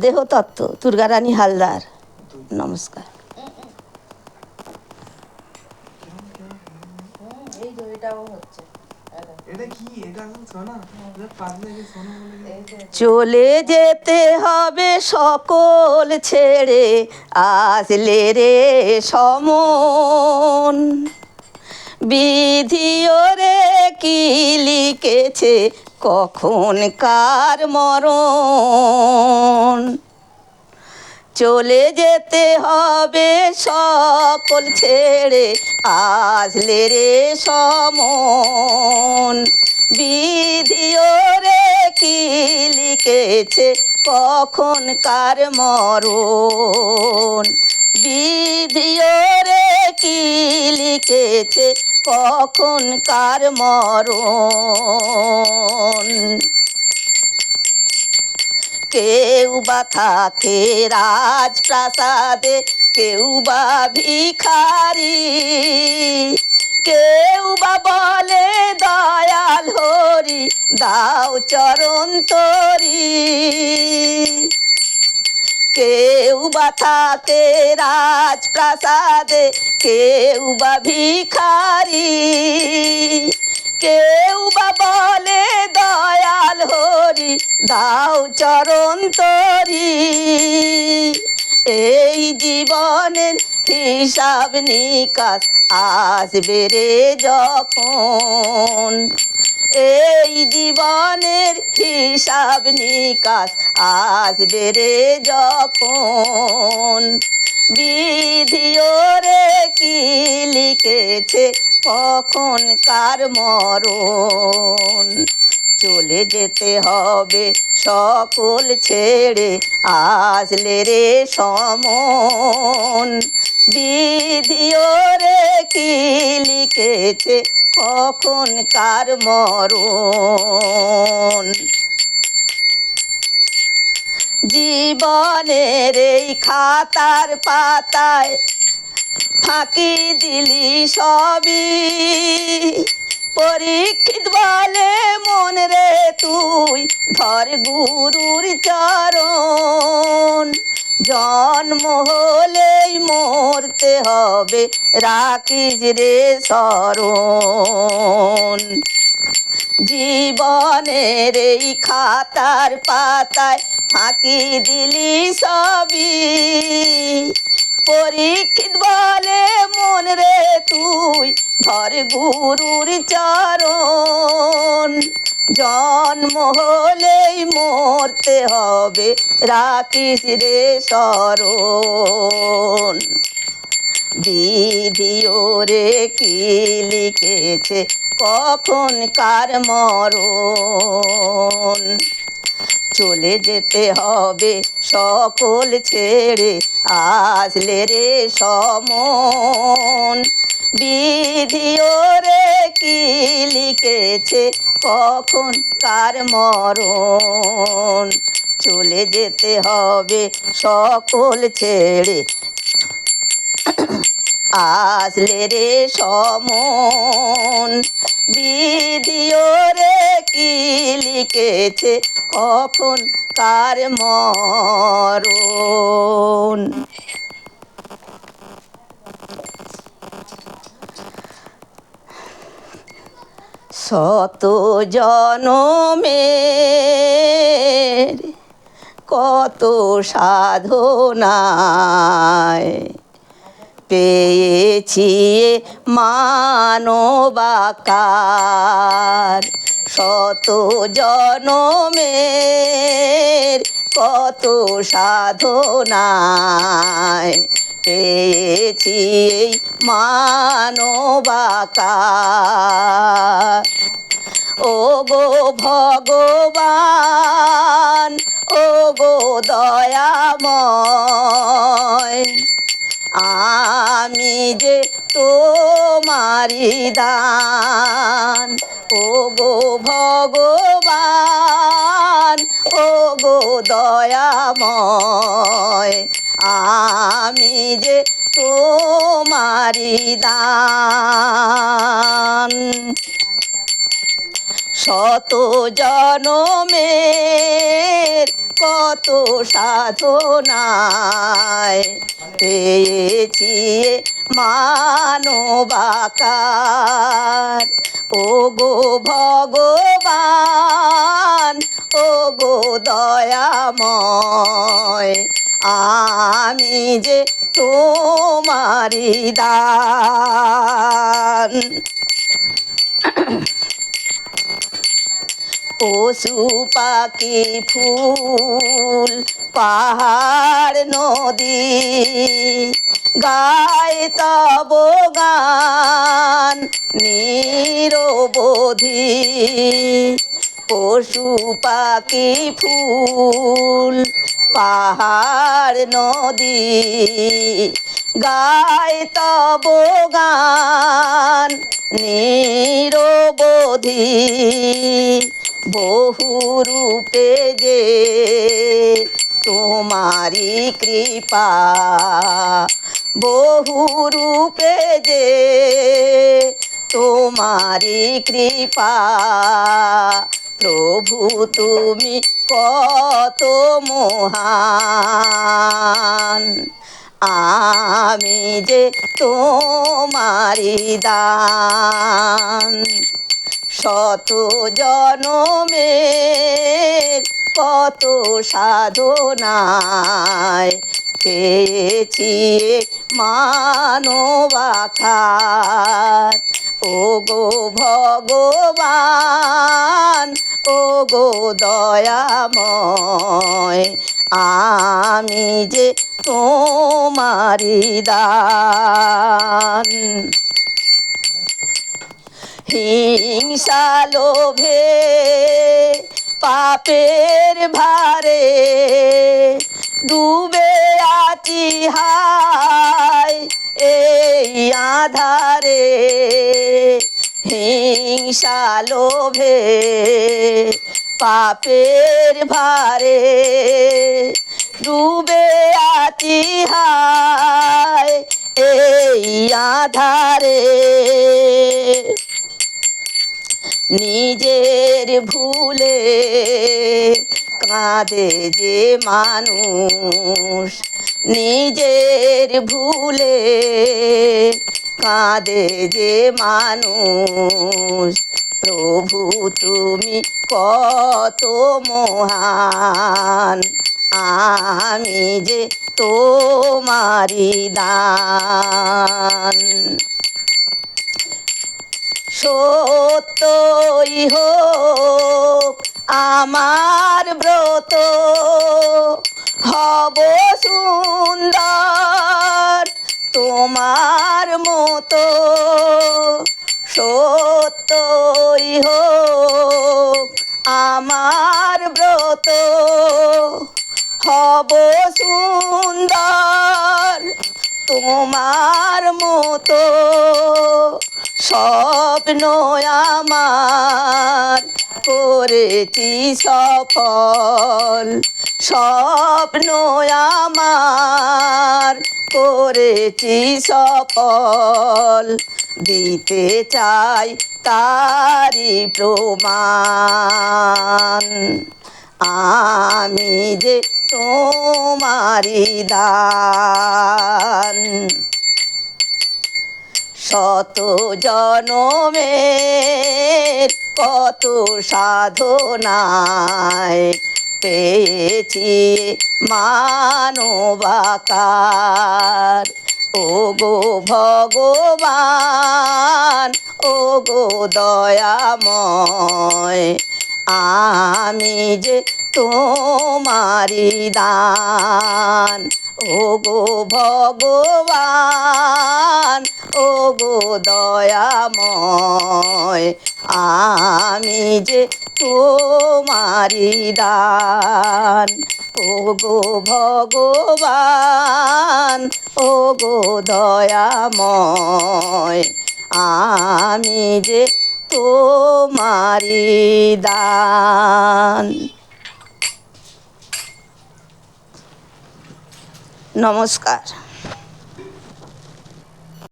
দেহতত্ত্ব, দুর্গারানী হালদার। নমস্কার। চলে যেতে হবে সকল ছেড়ে, আসলে রে সমন। বিধি ওরে কি লিখেছে, কখন কার মরণ। চলে যেতে হবে সকল ছেড়ে, আসলে রে সমন। বিধি ওরে কি লিখেছে, কখন কার মরণ। বিধি ওরে কি লিখেছে, কখন কার মরণ। কেউ বা থাকে রাজপ্রাসাদে, কেউ বা ভিখারি, কেউ বা বলে দয়াল হরি দাও চরণ তরি। কেউ বা থাকে রাজপ্রাসাদে, কেউ বা ভিখারি, কেউ বা বলে দয়াল হরি দাও চরণ তরি। এই জীবনের হিসাব নিকাশ আসবে রে যখন। এই জীবনের হিসাব নিকাশ আসবে রে যখন। বিধি ওরে কি লিখেছে, কখন কার মরণ। চলে যেতে হবে সকল ছেড়ে, আসলে রে সমন। বিধি ওরে কি লিখেছে, কখন কার মরণ। জীবনের এই খাতার পাতায় ফাঁকি দিলি সবই, পরীক্ষিত বলে মন রে তুই ধর গুরুর চরণ। জন্ম হলেই মরতে হবে, রাখিস রে স্মরণ। জীবনের এই খাতার পাতায় ফাঁকি দিলি সবই, পরীক্ষিত বলে মন রে তুই ধর গুরুর চরণ। জন্ম হলেই মরতে হবে, রাখিস রে স্মরণ। বিধি ওরে কি লিখেছে, কখন কার মরণ। চলে যেতে হবে সকল ছেড়ে, আসলে রে সমন। বিধি ওরে কি লিখেছে, কখন কার মরণ। চলে যেতে হবে সকল ছেড়ে, আসলে রে সমন। বিধি ওরে কি লিখেছে, কখন কার মরণ। শত জনমের কত সাধনায় পেয়েছি মানবাকার। শত জনমের কত সাধনায় পেয়েছি মানবাকার। ও গো ভগবান, ও গো দয়াময়, আমি যে তোমারি দান। ও গো ভগবান, ও গো দয়াময়, আমি যে তোমারি দান। শত জনমের কত সাধনায় পেয়েছি মানবাকার। ও গো ভগবান, ও গো দয়াময়, আমি যে তোমারি দান। পশু পাখি ফুল পাহাড় নদী গায় তব গান নিরবধি। পশু পাখি ফুল পাহাড় নদী গায় তব গান নিরবধি। বহু রূপে যে তোমারি কৃপা, বহু রূপে যে তোমারি কৃপা। প্রভু তুমি কত মহান, আমি যে তোমারি দান। শত জনমের কত সাধনায় পেয়েছি মানবাকার। ও গো ভগবান, ও গো দয়াময়, আমি যে তোমারি দান। হিংসা লোভে পাপের ভারে ডুবে আছি হায় এই আধারে। হিংসা লোভে পাপের ভারে ডুবে আছি হায় এই আধারে। নিজের ভুলে কাঁদে যে মানুষ, নিজের ভুলে কাঁদে যে মানুষ। প্রভু তুমি কত মহান, আমি যে তোমারি দান। সত্যই হোক আমার ব্রত, হব সুন্দর তোমার মতো। সত্যই হোক আমার ব্রত, হব সুন্দর তোমার মতো। স্বপ্ন আমার করেছি সফল, স্বপ্ন আমার করেছি সফল। দিতে চাই তারি প্রমাণ, আমি যে তোমারি দান। শত জনমের কত সাধনায় পেয়েছি মানবাকার। ও গো ভগবান, ও গো দয়াময়, আমি যে তোমারি দান। ও গো ভগবান, ও গো দয়াময়, আমি যে তোমারি দান। ও গো ভগবান, ও গো দয়াময়, আমি যে তোমারি দান। নমস্কার।